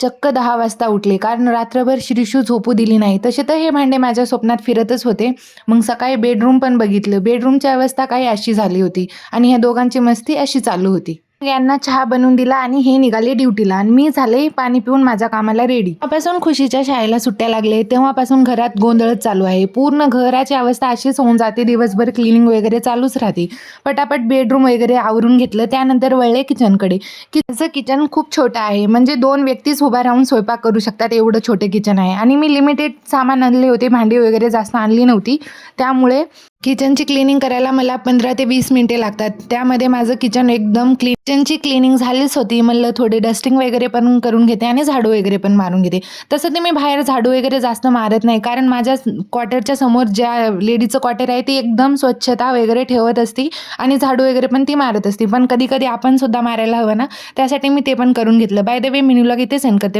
चक्क 10 वाजता उठले, कारण रात्रभर श्रीशू झोपू दिली नाही. तसे तर हे भांडे माझ्या स्वप्नात फिरतच होते. मग सकाळी बेडरूम पण बघितलं. बेडरूमची अवस्था काही अशी झाली होती आणि ह्या दोघांची मस्ती अशी चालू होती. यांना चहा बनवून दिला आणि हे निघाले ड्युटीला आणि मी झाले पाणी पिऊन माझ्या कामाला रेडी. तेव्हापासून खुशीच्या शाळेला सुट्ट्या लागले, तेव्हापासून घरात गोंधळच चालू आहे. पूर्ण घराची अवस्था अशीच होऊन जाते. दिवसभर क्लिनिंग वगैरे चालूच राहते. पटापट बेडरूम वगैरे आवरून घेतलं. त्यानंतर वळले किचनकडे. किचन खूप छोटं आहे, म्हणजे 2 व्यक्तीच उभा राहून स्वयंपाक करू शकतात एवढं छोटे किचन आहे. आणि मी लिमिटेड सामान आणले होते, भांडी वगैरे जास्त आणली नव्हती. त्यामुळे किचनची क्लिनिंग करायला मला 15 ते 20 मिनिटे लागतात. त्यामध्ये माझं किचन एकदम किचनची क्लिनिंग झालीच होती. म्हणलं थोडे डस्टिंग वगैरे पण करून घेते आणि झाडू वगैरे पण मारून घेते. तसं ते मी बाहेर झाडू वगैरे जास्त मारत नाही, कारण माझ्या क्वार्टरच्या समोर ज्या लेडीचं क्वार्टर आहे ती एकदम स्वच्छता वगैरे ठेवत असती आणि झाडू वगैरे पण ती मारत असते. पण कधी कधी आपण सुद्धा मारायला हवं ना, त्यासाठी मी ते पण करून घेतलं. By the way me vlog इथे सेंड करते.